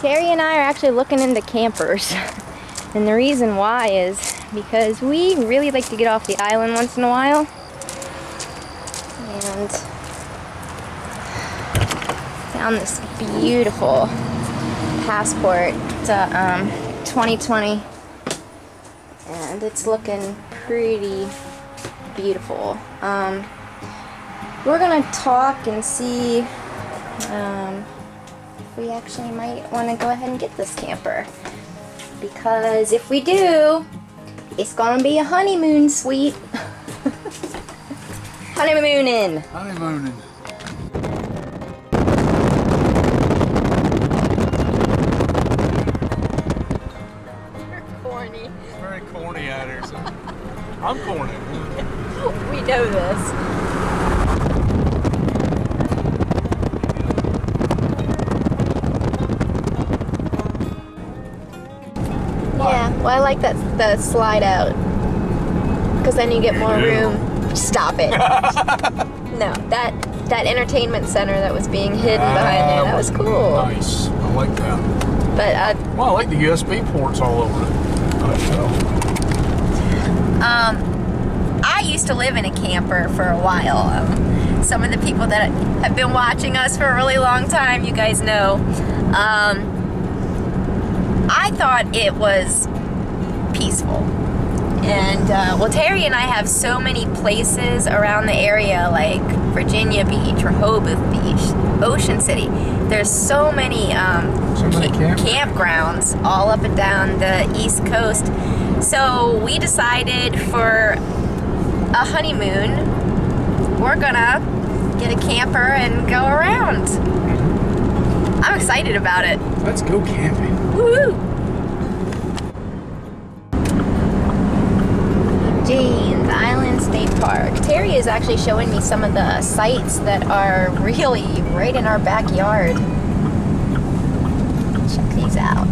Terry and I are actually looking into campers. And the reason why is because we really like to get off the island once in a while. And found this beautiful Passport. It's a 2020. And it's looking pretty beautiful. We're gonna talk and see we actually might want to go ahead and get this camper, because if we do, it's gonna be a honeymoon suite. Honeymooning. Honeymooning. You're corny. It's very corny out here, so I'm corny. We know this. Yeah, well, I like that the slide out, because then you get more room. Stop it. No, that entertainment center that was being hidden behind there, that was cool. Nice. I like that. But well, I like the USB ports all over it. I used to live in a camper for a while. Some of the people that have been watching us for a really long time, you guys know. I thought it was peaceful. And, well, Terry and I have so many places around the area, like Virginia Beach, Rehoboth Beach, Ocean City. There's so many, campgrounds all up and down the East Coast. So we decided for a honeymoon, we're gonna get a camper and go around. I'm excited about it. Let's go camping. Woo! Jane's Island State Park. Terry is actually showing me some of the sites that are really right in our backyard. Check these out.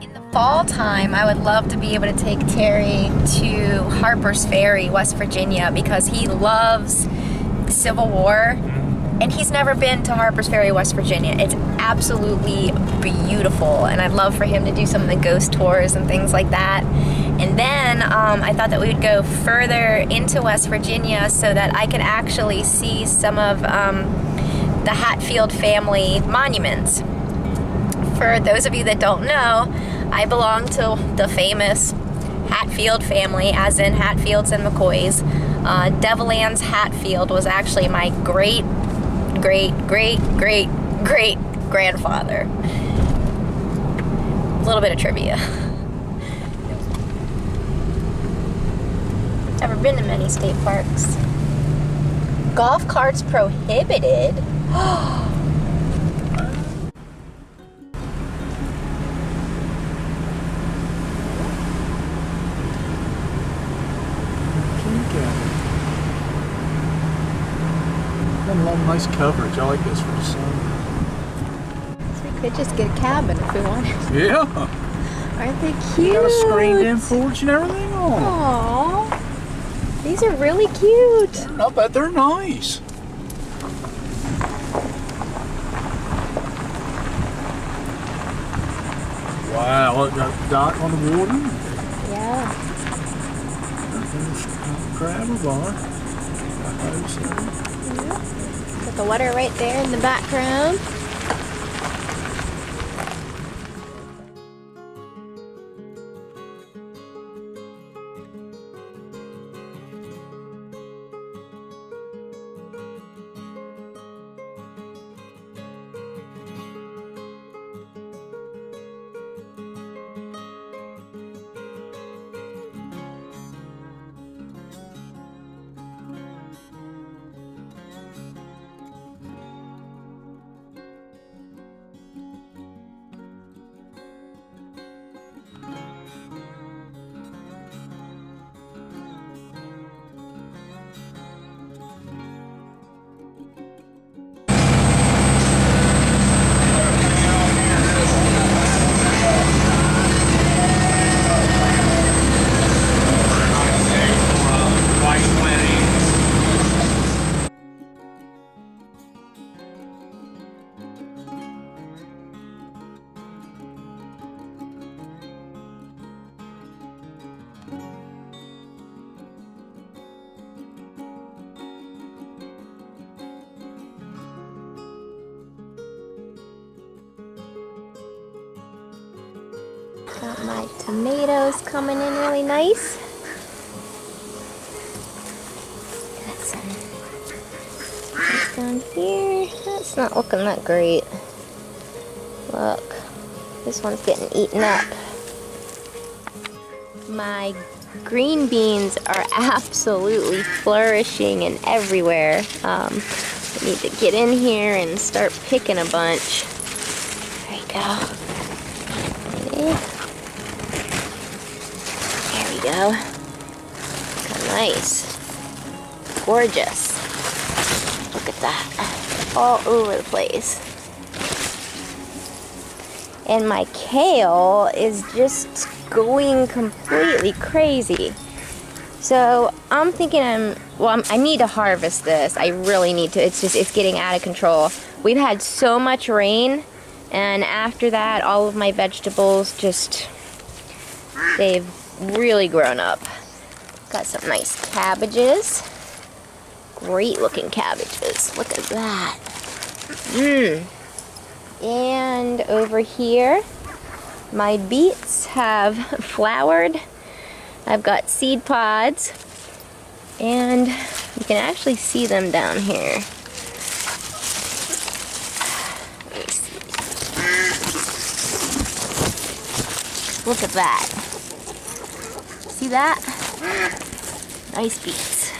In the fall time, I would love to be able to take Terry to Harper's Ferry, West Virginia, because he loves the Civil War. And he's never been to Harper's Ferry, West Virginia. It's absolutely beautiful, and I'd love for him to do some of the ghost tours and things like that. And then I thought that we would go further into West Virginia so that I could actually see some of the Hatfield family monuments. For those of you that don't know, I belong to the famous Hatfield family, as in Hatfields and McCoys. Devilan's Hatfield was actually my great grandfather. A little bit of trivia. Never been to many state parks. Golf carts prohibited. A lot of nice coverage. I like this for the sun. So we could just get a cabin if we wanted. Yeah. Aren't they cute? Got a screened-in porch and everything on. Aww. These are really cute. I bet they're nice. Wow, look, got a dock on the water. Yeah. Grab a bar. Got the water right there in the background. My tomatoes coming in really nice. Got some things down here. That's not looking that great. Look, this one's getting eaten up. My green beans are absolutely flourishing and everywhere. I need to get in here and start picking a bunch. There you go. There we go. Look how nice. Gorgeous. Look at that. All over the place. And my kale is just going completely crazy. So I'm thinking I need to harvest this. I really need to. It's getting out of control. We've had so much rain, and after that, all of my vegetables they've really grown up. Got some nice cabbages. Great looking cabbages. Look at that. And over here, my beets have flowered. I've got seed pods, and you can actually see them down here. Let me see. Look at that. See that? Nice beets.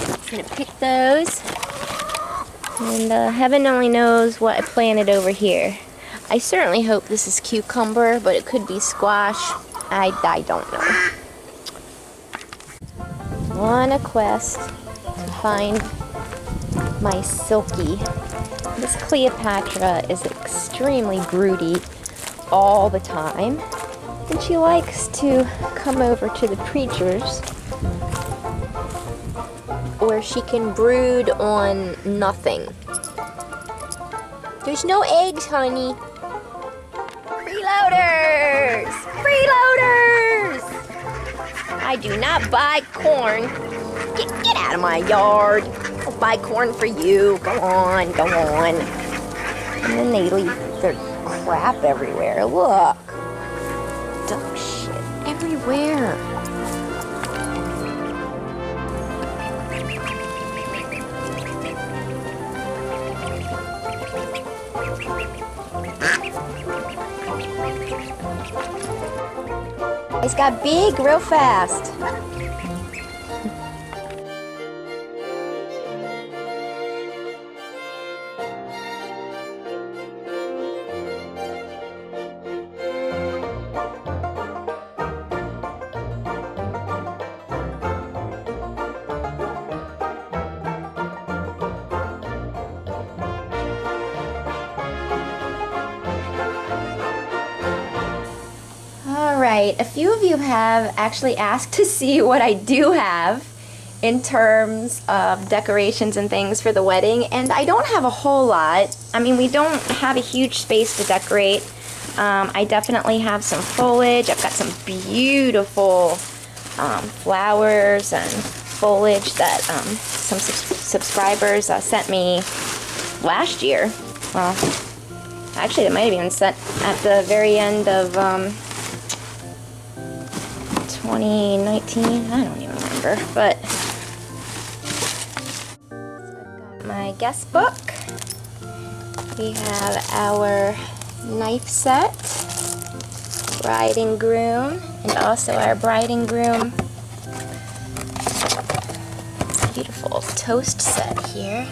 I'm gonna pick those. And heaven only knows what I planted over here. I certainly hope this is cucumber, but it could be squash. I don't know. On a quest to find my Silky. This Cleopatra is extremely broody all the time, and she likes to come over to the preachers where she can brood on nothing. There's no eggs, honey. Freeloaders! Freeloaders! I do not buy corn. Get out of my yard. I'll buy corn for you. Go on, go on. And then they leave their crap everywhere. Look. Dumb shit everywhere. It's got big real fast. Alright, a few of you have actually asked to see what I do have in terms of decorations and things for the wedding, and I don't have a whole lot. I mean, we don't have a huge space to decorate. I definitely have some foliage. I've got some beautiful flowers and foliage that some subscribers sent me last year. Well, actually, it might have been sent at the very end of 2019, I don't even remember, but my guest book. We have our knife set, bride and groom, and also our bride and groom beautiful toast set here.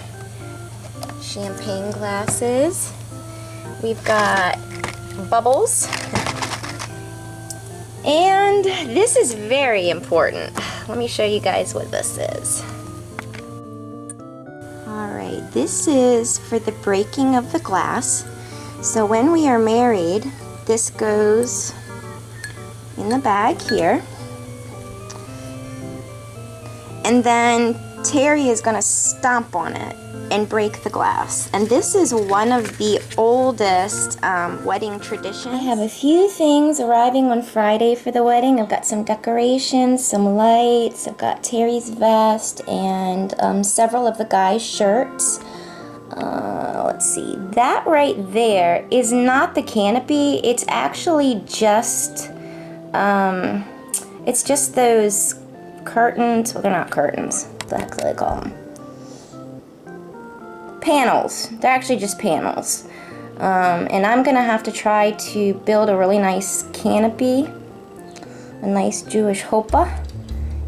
Champagne glasses. We've got bubbles. And this is very important. Let me show you guys what this is. Alright, this is for the breaking of the glass. So when we are married, this goes in the bag here. And then Terry is going to stomp on it and break the glass. And this is one of the oldest wedding traditions. I have a few things arriving on Friday for the wedding. I've got some decorations, some lights, I've got Terry's vest, and several of the guys' shirts. Let's see, that right there is not the canopy. It's actually just It's just those curtains. Well, they're not curtains. What the heck do they call them? Panels. They're actually just panels. And I'm gonna have to try to build a really nice canopy, a nice Jewish chuppah,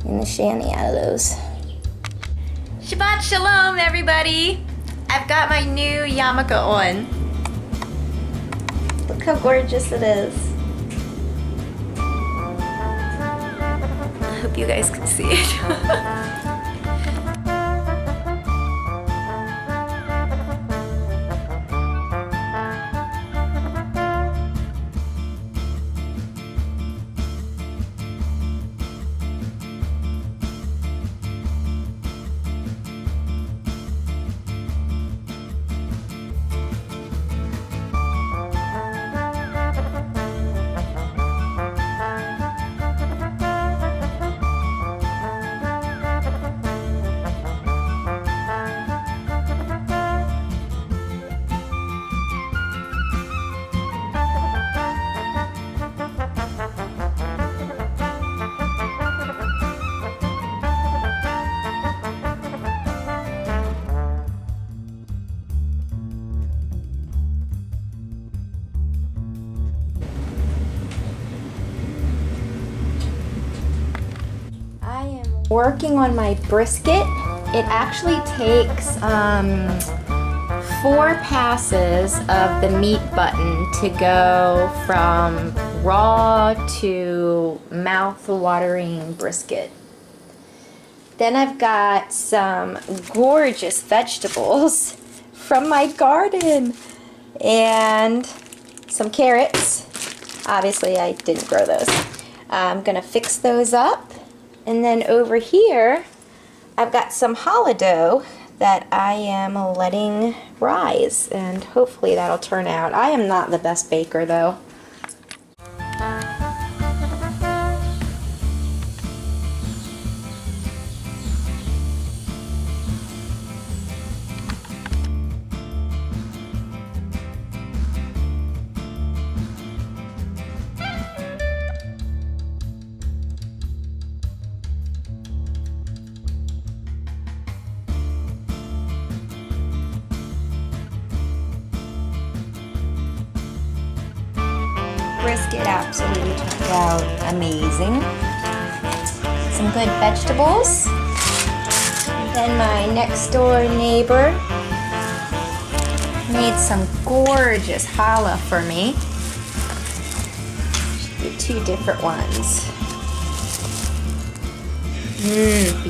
in the shanty out of those. Shabbat Shalom, everybody! I've got my new yarmulke on. Look how gorgeous it is. I hope you guys can see it. Working on my brisket. It actually takes 4 passes of the meat button to go from raw to mouth-watering brisket. Then I've got some gorgeous vegetables from my garden and some carrots. Obviously I didn't grow those. I'm gonna fix those up. And then over here, I've got some challah dough that I am letting rise, and hopefully that'll turn out. I am not the best baker though. Brisket absolutely turned out amazing. Some good vegetables. And then my next door neighbor made some gorgeous challah for me. The 2 different ones.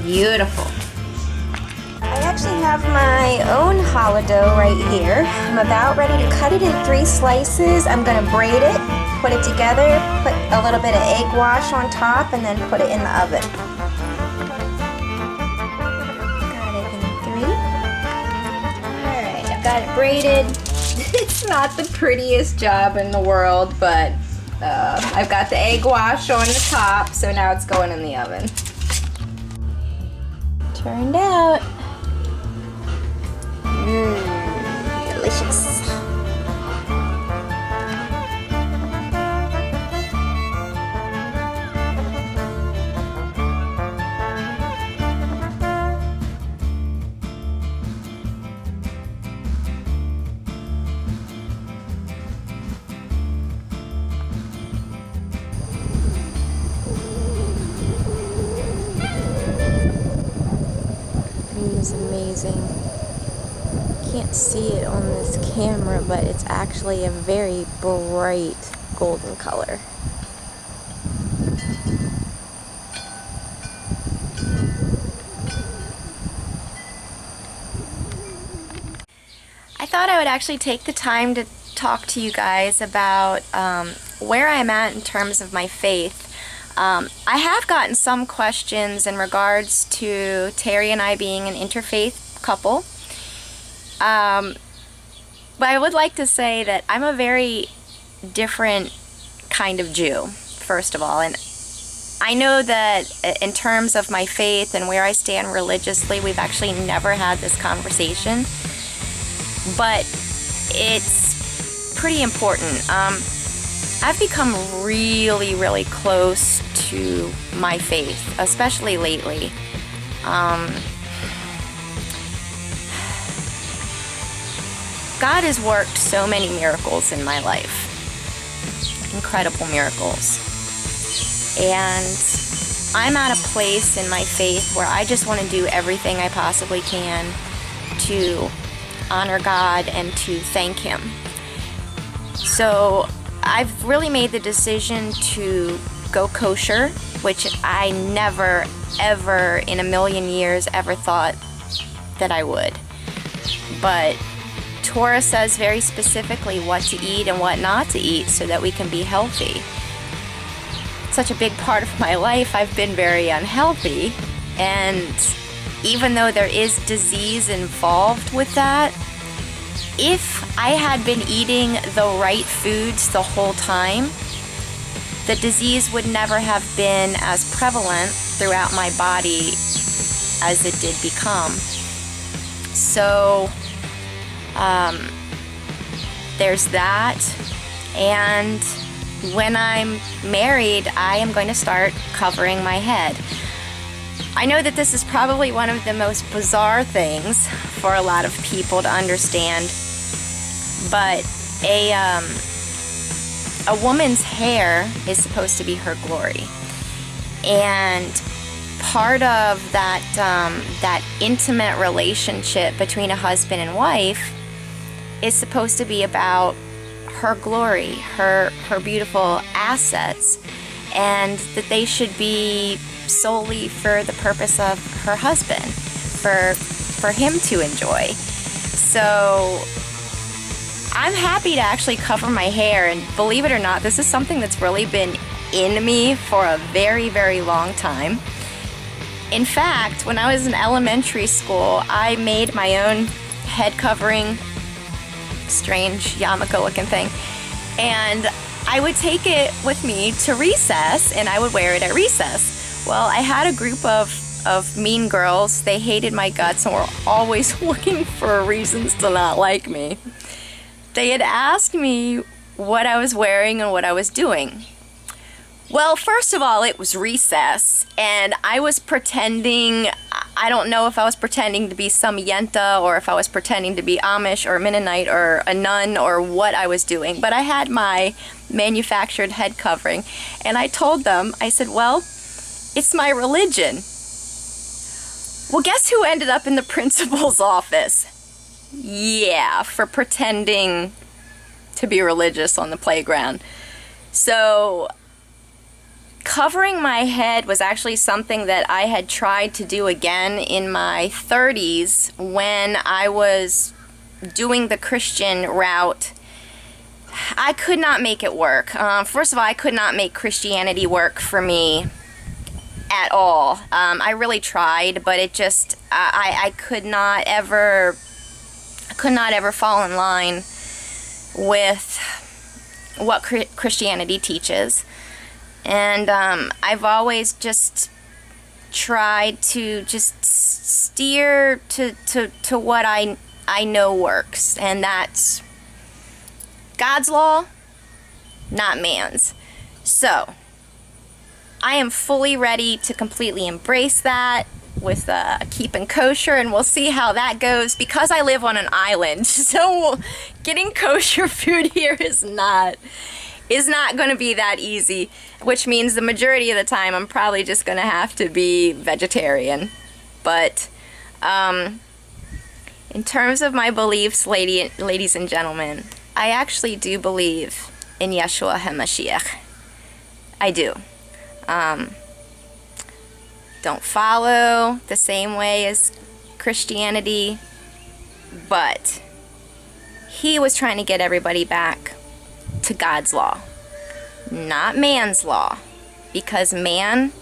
Beautiful. I actually have my own challah dough right here. I'm about ready to cut it in 3 slices. I'm gonna braid it, put it together, put a little bit of egg wash on top, and then put it in the oven. Got it in 3. Alright, I've got it braided. It's not the prettiest job in the world, but I've got the egg wash on the top, so now it's going in the oven. Turned out. Delicious. It is amazing. Can't see it on this camera, but it's actually a very bright golden color. I thought I would actually take the time to talk to you guys about where I'm at in terms of my faith. I have gotten some questions in regards to Terry and I being an interfaith couple. But I would like to say that I'm a very different kind of Jew, first of all. And I know that in terms of my faith and where I stand religiously, we've actually never had this conversation. But it's pretty important. I've become really, really close to my faith, especially lately. God has worked so many miracles in my life. Incredible miracles. And I'm at a place in my faith where I just want to do everything I possibly can to honor God and to thank Him. So I've really made the decision to go kosher, which I never, ever in a million years ever thought that I would. But Torah says very specifically what to eat and what not to eat so that we can be healthy. Such a big part of my life, I've been very unhealthy, and even though there is disease involved with that, if I had been eating the right foods the whole time, the disease would never have been as prevalent throughout my body as it did become. So there's that. And when I'm married, I am going to start covering my head. I know that this is probably one of the most bizarre things for a lot of people to understand, but a woman's hair is supposed to be her glory. And part of that intimate relationship between a husband and wife is supposed to be about her glory, her beautiful assets, and that they should be solely for the purpose of her husband, for him to enjoy. So I'm happy to actually cover my hair, and believe it or not, this is something that's really been in me for a very, very long time. In fact, when I was in elementary school, I made my own head covering, strange yarmulke looking thing, and I would take it with me to recess and I would wear it at recess. Well, I had a group of mean girls. They hated my guts and were always looking for reasons to not like me. They had asked me what I was wearing and what I was doing. Well, first of all, it was recess, and I was pretending, I don't know if I was pretending to be some yenta or if I was pretending to be Amish or Mennonite or a nun or what I was doing, but I had my manufactured head covering, and I told them, I said, well, it's my religion. Well, guess who ended up in the principal's office? Yeah, for pretending to be religious on the playground. So covering my head was actually something that I had tried to do again in my 30s when I was doing the Christian route. I could not make it work. First of all, I could not make Christianity work for me at all. I really tried, but it just, I could not ever fall in line with what Christianity teaches. And I've always just tried to just steer to what I know works, and that's God's law, not man's. So I am fully ready to completely embrace that with keeping kosher, and we'll see how that goes, because I live on an island, so getting kosher food here is not going to be that easy, which means the majority of the time I'm probably just going to have to be vegetarian. But in terms of my beliefs, ladies and gentlemen, I actually do believe in Yeshua HaMashiach. I do. Don't follow the same way as Christianity, but he was trying to get everybody back to God's law, not man's law, because man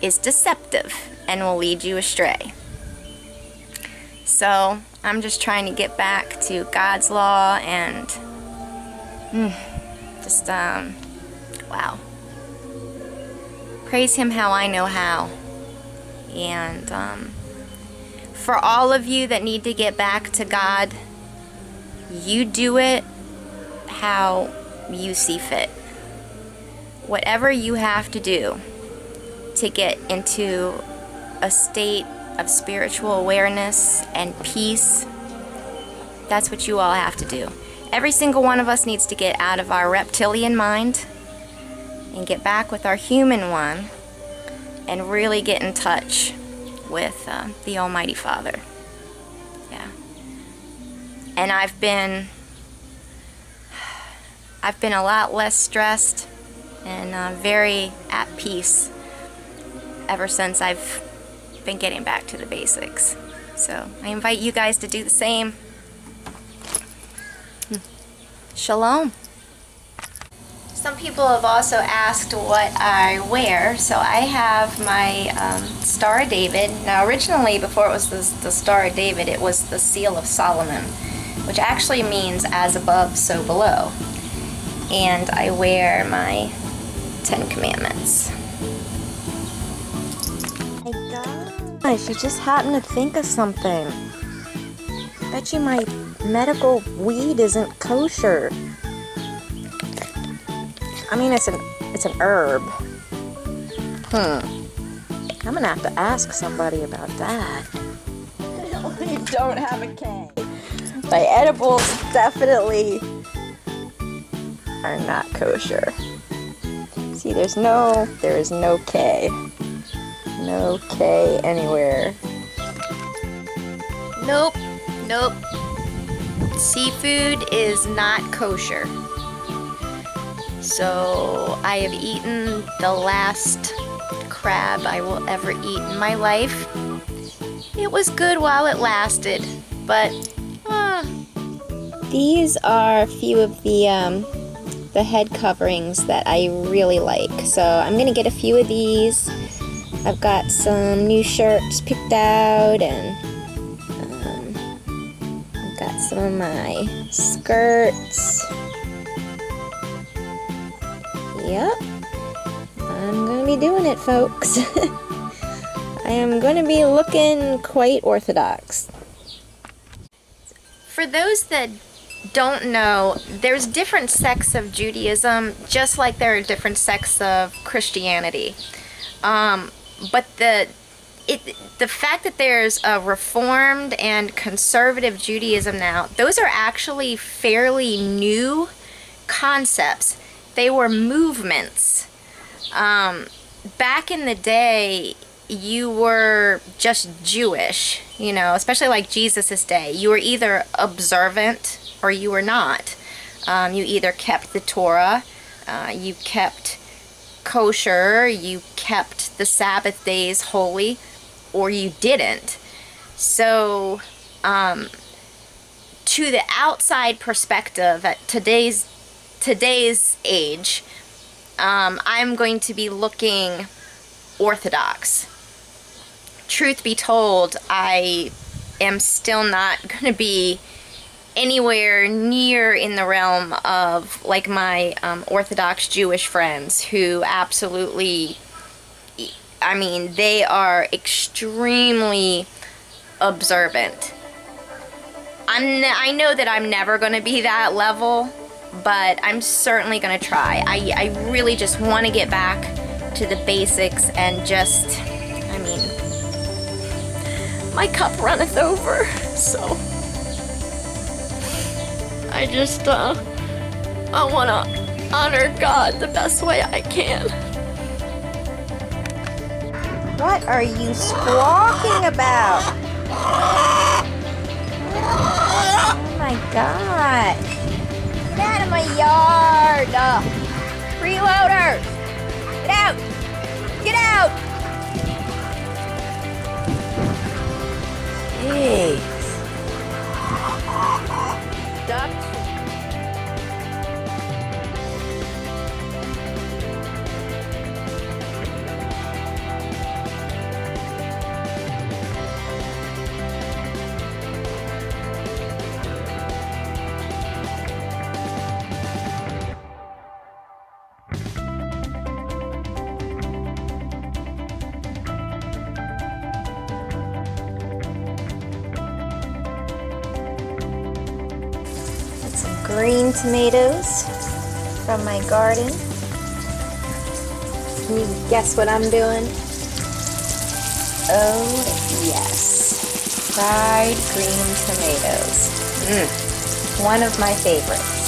is deceptive and will lead you astray. So I'm just trying to get back to God's law and just wow, praise him how I know how. And for all of you that need to get back to God, you do it how you see fit. whatever you have to do to get into a state of spiritual awareness and peace, that's what you all have to do. Every single one of us needs to get out of our reptilian mind and get back with our human one and really get in touch with the Almighty Father. Yeah. And I've been a lot less stressed and very at peace ever since I've been getting back to the basics. So I invite you guys to do the same. Shalom. Some people have also asked what I wear. So I have my Star of David. Now originally, before it was the Star of David, it was the Seal of Solomon, which actually means as above, so below. And I wear my 10 Commandments. Oh my gosh, you just happened to think of something. Bet you my medical weed isn't kosher. I mean, it's an herb. I'm gonna have to ask somebody about that. You don't have a K. My edibles definitely are not kosher. See, there is no K. No K anywhere. Nope. Seafood is not kosher. So I have eaten the last crab I will ever eat in my life. It was good while it lasted, but these are a few of the head coverings that I really like. So I'm gonna get a few of these. I've got some new shirts picked out, and I've got some of my skirts. Yep, I'm gonna be doing it, folks. I am gonna be looking quite orthodox. For those that don't know, there's different sects of Judaism, just like there are different sects of Christianity. But the fact that there's a Reformed and Conservative Judaism now, those are actually fairly new concepts. They were movements. Back in the day, you were just Jewish, especially like Jesus' day. You were either observant or you were not. You either kept the Torah, you kept kosher, you kept the Sabbath days holy, or you didn't. So, to the outside perspective, at today's age, I'm going to be looking orthodox. Truth be told, I am still not going to be anywhere near in the realm of like my Orthodox Jewish friends who absolutely, they are extremely observant. I know that I'm never going to be that level, but I'm certainly going to try. I really just want to get back to the basics and just, my cup runneth over, so I just, I want to honor God the best way I can. What are you squawking about? Oh my God. Get out of my yard! Freeloaders! Get out! Get out! Jeez. Ducks. Green tomatoes from my garden. Can you guess what I'm doing? Oh, yes. Fried green tomatoes. One of my favorites.